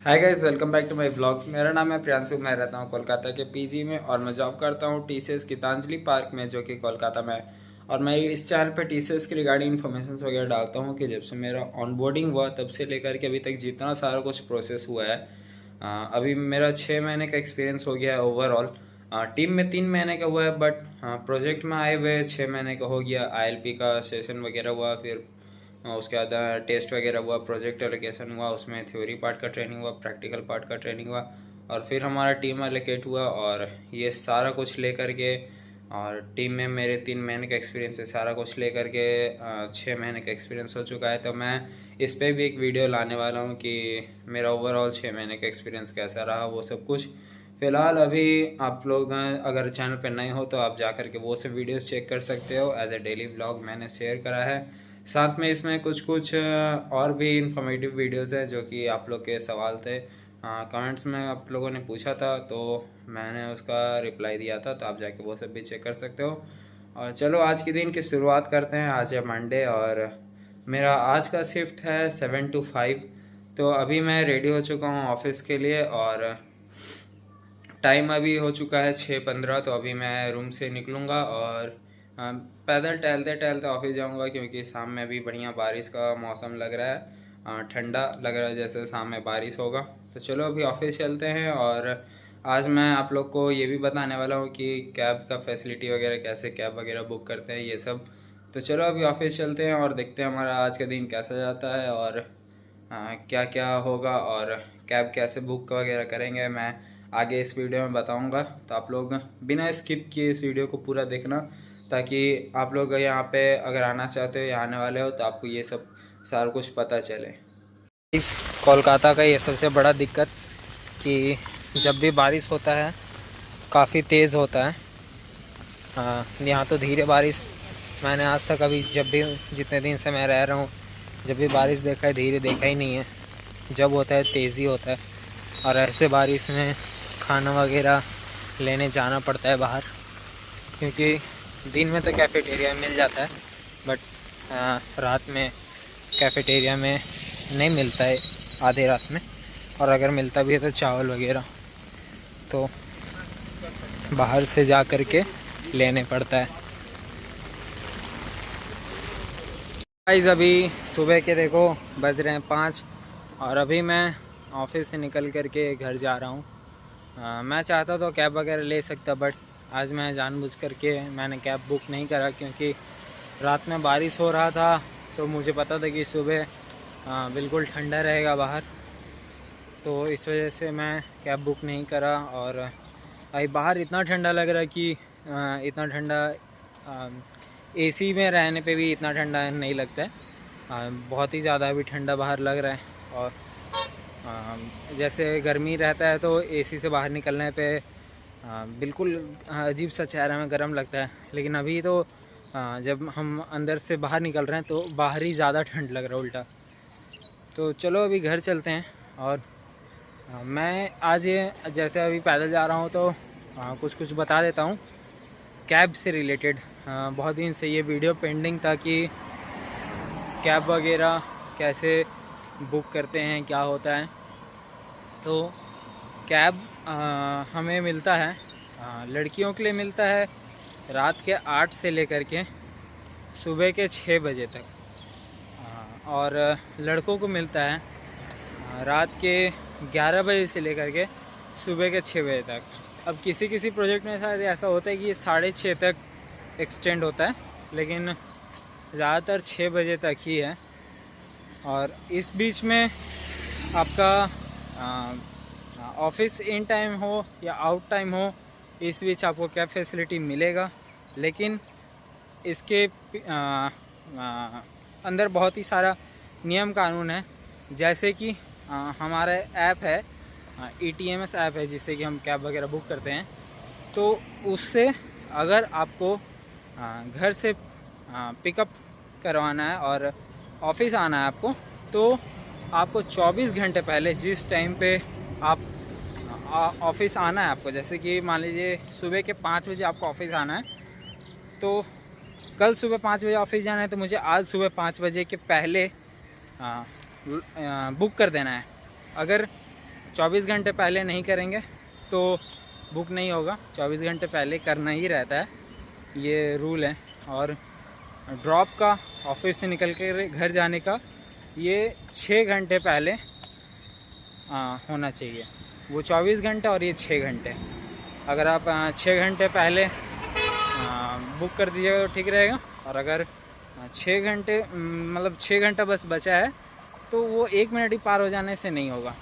Hi guys, welcome back to my vlogs. मेरा नाम है प्रियांशु। मैं रहता हूँ कोलकाता के पीजी में और मैं जॉब करता हूँ टीसीएस गीतांजलि पार्क में, जो कि कोलकाता में है। और मैं इस चैनल पे टीसीएस की रिगार्डिंग इन्फॉर्मेशन वगैरह डालता हूँ कि जब से मेरा ऑनबोर्डिंग हुआ तब से लेकर के अभी तक जितना सारा कुछ प्रोसेस हुआ है। अभी मेरा 6 महीने का एक्सपीरियंस हो गया है ओवरऑल। टीम में 3 महीने का हुआ है, बट प्रोजेक्ट में आए हुए 6 महीने का हो गया। आईएलपी का सेशन वगैरह हुआ, फिर उसके बाद टेस्ट वगैरह हुआ, प्रोजेक्ट एलोकेशन हुआ, उसमें थ्योरी पार्ट का ट्रेनिंग हुआ, प्रैक्टिकल पार्ट का ट्रेनिंग हुआ, और फिर हमारा टीम एलोकेट हुआ। और ये सारा कुछ लेकर के, और टीम में मेरे 3 महीने का एक्सपीरियंस है, सारा कुछ लेकर के 6 महीने का एक्सपीरियंस हो चुका है। तो मैं इस पर भी एक वीडियो लाने वाला हूँ कि मेरा ओवरऑल 6 महीने का एक्सपीरियंस कैसा रहा, वो सब कुछ। फ़िलहाल अभी आप लोग अगर चैनल पर नए हो तो आप जा कर के वो सब वीडियोस चेक कर सकते हो। एज ए डेली व्लॉग मैंने शेयर करा है। साथ में इसमें कुछ कुछ और भी इंफॉर्मेटिव वीडियोस हैं जो कि आप लोग के सवाल थे, कमेंट्स में आप लोगों ने पूछा था, तो मैंने उसका रिप्लाई दिया था। तो आप जाके वो सब भी चेक कर सकते हो। और चलो आज के दिन की शुरुआत करते हैं। आज है मंडे और मेरा आज का शिफ्ट है 7 to 5। तो अभी मैं रेडी हो चुका हूँ ऑफिस के लिए, और टाइम अभी हो चुका है 6:15। तो अभी मैं रूम से निकलूँगा और पैदल टहलते टहलते ऑफिस जाऊँगा, क्योंकि शाम में भी बढ़िया बारिश का मौसम लग रहा है। ठंडा लग रहा है, जैसे शाम में बारिश होगा। तो चलो अभी ऑफिस चलते हैं। और आज मैं आप लोग को ये भी बताने वाला हूँ कि कैब का फैसिलिटी वगैरह, कैसे कैब वगैरह बुक करते हैं, ये सब। तो चलो अभी ऑफिस चलते हैं और देखते हैं हमारा आज का दिन कैसा जाता है और क्या क्या होगा, और कैब कैसे बुक वगैरह करेंगे, मैं आगे इस वीडियो में बताऊंगा। तो आप लोग बिना स्किप किए इस वीडियो को पूरा देखना, ताकि आप लोग यहाँ पे अगर आना चाहते हो या आने वाले हो तो आपको ये सब सारा कुछ पता चले। इस कोलकाता का ये सबसे बड़ा दिक्कत कि जब भी बारिश होता है काफ़ी तेज़ होता है। यहाँ तो धीरे बारिश, मैंने आज तक अभी जब भी, जितने दिन से मैं रह रहा हूँ, जब भी बारिश देखा है धीरे देखा ही नहीं है। जब होता है तेज़ी होता है। और ऐसे बारिश में खाना वगैरह लेने जाना पड़ता है बाहर, क्योंकि दिन में तो कैफ़ेटेरिया में मिल जाता है, बट रात में कैफ़ेटेरिया में नहीं मिलता है आधे रात में। और अगर मिलता भी है तो चावल वगैरह तो बाहर से जा कर के लेने पड़ता है। गाइस अभी सुबह के देखो बज रहे हैं 5, और अभी मैं ऑफिस से निकल कर के घर जा रहा हूँ। मैं चाहता तो कैब वगैरह ले सकता, बट आज मैं जानबूझ कर के मैंने कैब बुक नहीं करा, क्योंकि रात में बारिश हो रहा था। तो मुझे पता था कि सुबह बिल्कुल ठंडा रहेगा बाहर, तो इस वजह से मैं कैब बुक नहीं करा। और अभी बाहर इतना ठंडा लग रहा है कि इतना ठंडा एसी में रहने पे भी इतना ठंडा नहीं लगता है। बहुत ही ज़्यादा अभी ठंडा बाहर लग रहा है। और जैसे गर्मी रहता है तो एसी से बाहर निकलने पे बिल्कुल अजीब सा चेहरा में गर्म लगता है, लेकिन अभी तो जब हम अंदर से बाहर निकल रहे हैं तो बाहर ही ज़्यादा ठंड लग रहा है उल्टा। तो चलो अभी घर चलते हैं। और मैं आज जैसे अभी पैदल जा रहा हूँ तो कुछ कुछ बता देता हूँ कैब से रिलेटेड। बहुत दिन से ये वीडियो पेंडिंग था कि कैब वगैरह कैसे बुक करते हैं, क्या होता है। तो कैब हमें मिलता है, लड़कियों के लिए मिलता है रात के 8 से लेकर के सुबह के 6 बजे तक। और लड़कों को मिलता है रात के 11 बजे से लेकर के सुबह के 6 बजे तक। अब किसी किसी प्रोजेक्ट में शायद ऐसा होता है कि 6:30 तक एक्सटेंड होता है, लेकिन ज़्यादातर 6 बजे तक ही है। और इस बीच में आपका ऑफिस इन टाइम हो या आउट टाइम हो, इस बीच आपको कैब फैसिलिटी मिलेगा। लेकिन इसके अंदर बहुत ही सारा नियम कानून है। जैसे कि हमारा ऐप है, ETMS ऐप है, जिससे कि हम कैब वगैरह बुक करते हैं। तो उससे अगर आपको घर से पिकअप करवाना है और ऑफिस आना है आपको, तो आपको 24 घंटे पहले, जिस टाइम पे आप ऑफिस आना है आपको, जैसे कि मान लीजिए सुबह के 5 बजे आपको ऑफिस आना है, तो कल सुबह 5 बजे ऑफिस जाना है, तो मुझे आज सुबह 5 बजे के पहले बुक कर देना है। अगर 24 घंटे पहले नहीं करेंगे तो बुक नहीं होगा। 24 घंटे पहले करना ही रहता है, ये रूल है। और ड्रॉप का, ऑफिस से निकल के घर जाने का, ये 6 घंटे पहले होना चाहिए। वो 24 घंटे और ये 6 घंटे। अगर आप 6 घंटे पहले बुक कर दीजिएगा तो ठीक रहेगा। और अगर 6 घंटे मतलब 6 घंटा बस बचा है तो वो 1 मिनट ही पार हो जाने से नहीं होगा।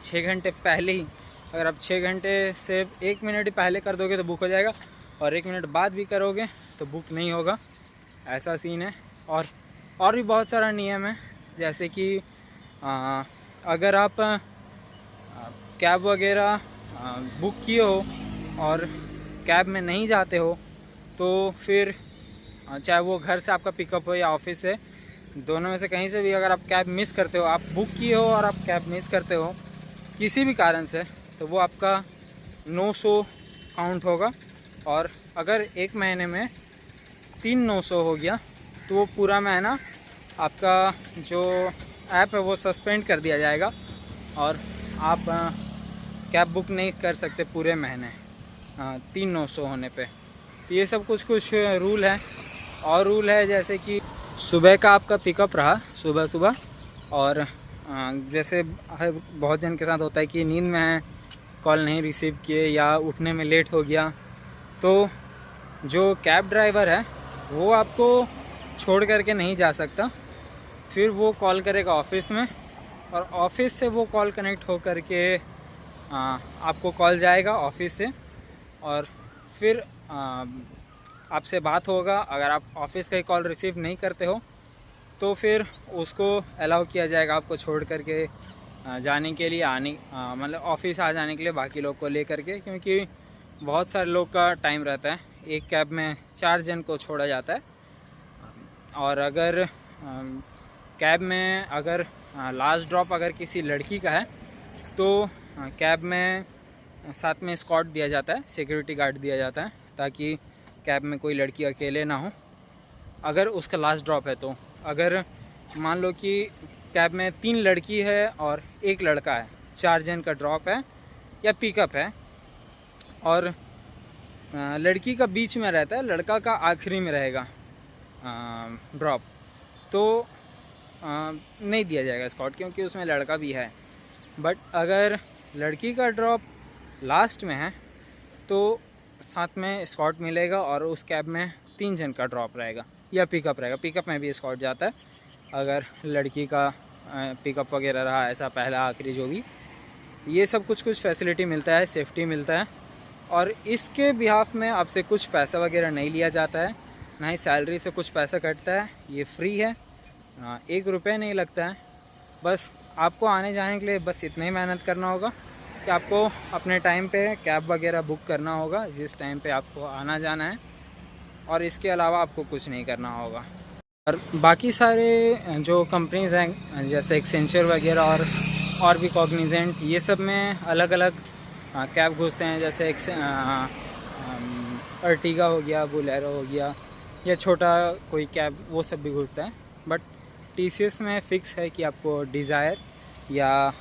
6 घंटे पहले ही, अगर आप 6 घंटे से 1 मिनट ही पहले कर दोगे तो बुक हो जाएगा, और 1 मिनट बाद भी करोगे तो बुक नहीं होगा। ऐसा सीन है। और भी बहुत सारा नियम है, जैसे कि अगर आप कैब वगैरह बुक किए हो और कैब में नहीं जाते हो तो फिर चाहे वो घर से आपका पिकअप हो या ऑफिस से, दोनों में से कहीं से भी अगर आप कैब मिस करते हो, आप बुक किए हो और आप कैब मिस करते हो किसी भी कारण से, तो वो आपका 900 काउंट होगा। और अगर 1 महीने में 3 900 हो गया तो वो पूरा महीना आपका जो ऐप है वो सस्पेंड कर दिया जाएगा और आप कैब बुक नहीं कर सकते पूरे महीने 3 900 होने पे। तो ये सब कुछ रूल है। और रूल है जैसे कि सुबह का आपका पिकअप रहा सुबह, और जैसे बहुत जन के साथ होता है कि नींद में है, कॉल नहीं रिसीव किए या उठने में लेट हो गया, तो जो कैब ड्राइवर है वो आपको छोड़ करके नहीं जा सकता। फिर वो कॉल करेगा ऑफिस में, और ऑफिस से वो कॉल कनेक्ट हो करके आपको कॉल जाएगा ऑफिस से, और फिर आपसे बात होगा। अगर आप ऑफिस का ही कॉल रिसीव नहीं करते हो तो फिर उसको अलाउ किया जाएगा आपको छोड़ करके जाने के लिए, मतलब ऑफिस आ जाने के लिए बाकी लोग को ले करके, क्योंकि बहुत सारे लोग का टाइम रहता है। एक कैब में 4 जन को छोड़ा जाता है। और अगर कैब में अगर लास्ट ड्रॉप अगर किसी लड़की का है तो कैब में साथ में एस्कॉर्ट दिया जाता है, सिक्योरिटी गार्ड दिया जाता है, ताकि कैब में कोई लड़की अकेले ना हो अगर उसका लास्ट ड्रॉप है। तो अगर मान लो कि कैब में 3 लड़की है और 1 लड़का है, 4 जन का ड्रॉप है या पिकअप है, और लड़की का बीच में रहता है, लड़का का आखिरी में रहेगा ड्रॉप, तो नहीं दिया जाएगा एस्कॉर्ट, क्योंकि उसमें लड़का भी है। बट अगर लड़की का ड्रॉप लास्ट में है तो साथ में एस्कॉर्ट मिलेगा, और उस कैब में 3 जन का ड्रॉप रहेगा या पिकअप रहेगा। पिकअप में भी एस्कॉर्ट जाता है अगर लड़की का पिकअप वगैरह रहा, ऐसा पहला आखिरी जो भी, ये सब कुछ फैसिलिटी मिलता है, सेफ्टी मिलता है। और इसके बिहाफ में आपसे कुछ पैसा वगैरह नहीं लिया जाता है, ना ही सैलरी से कुछ पैसा कटता है। ये फ्री है, 1 रुपये नहीं लगता है। बस आपको आने जाने के लिए बस इतना ही मेहनत करना होगा कि आपको अपने टाइम पे कैब वगैरह बुक करना होगा जिस टाइम पे आपको आना जाना है, और इसके अलावा आपको कुछ नहीं करना होगा। और बाकी सारे जो कंपनीज़ हैं जैसे एक्सेंचर वगैरह और भी कॉग्निजेंट, ये सब में अलग अलग कैब घुसते हैं। जैसे अर्टिगा हो गया, बोलेरो हो गया, या छोटा कोई कैब, वो सब भी घुसता है। बट TCS में फ़िक्स है कि आपको डिज़ायर या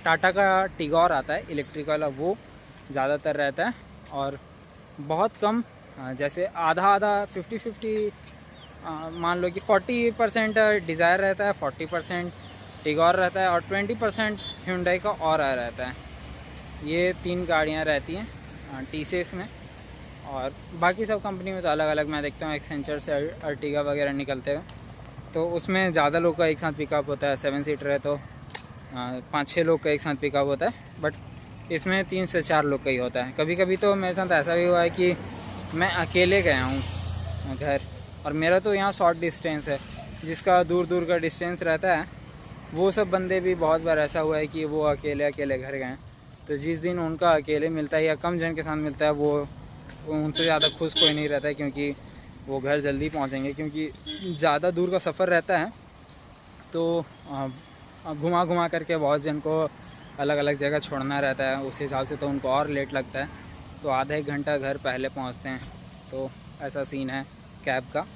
टाटा का टिगोर आता है इलेक्ट्रिक वाला, वो ज़्यादातर रहता है। और बहुत कम, जैसे आधा 50-50, मान लो कि 40% डिज़ायर रहता है, 40% टिगोर रहता है, और 20% Hyundai का ऑरा रहता है। ये 3 गाड़ियाँ रहती हैं TCS में। और बाकी सब कंपनी में तो अलग अलग मैं देखता हूँ, एक्सेंचर से अर्टिगा वगैरह निकलते हुए, तो उसमें ज़्यादा लोग का एक साथ पिकअप होता है। 7 सीटर है तो 5-6 लोग का एक साथ पिकअप होता है। बट इसमें 3 से 4 लोग का ही होता है। कभी कभी तो मेरे साथ ऐसा भी हुआ है कि मैं अकेले गया हूँ घर, और मेरा तो यहाँ शॉर्ट डिस्टेंस है, जिसका दूर दूर का डिस्टेंस रहता है। वो सब बंदे भी बहुत बार ऐसा हुआ है कि वो अकेले घर गए, तो जिस दिन उनका अकेले मिलता है या कम जन के साथ मिलता है, वो उनसे ज़्यादा खुश कोई नहीं रहता है, क्योंकि वो घर जल्दी पहुँचेंगे। क्योंकि ज़्यादा दूर का सफ़र रहता है तो घुमा करके बहुत जन को अलग अलग जगह छोड़ना रहता है, उस हिसाब से तो उनको और लेट लगता है, तो आधा 1 घंटा घर पहले पहुंचते हैं। तो ऐसा सीन है कैब का।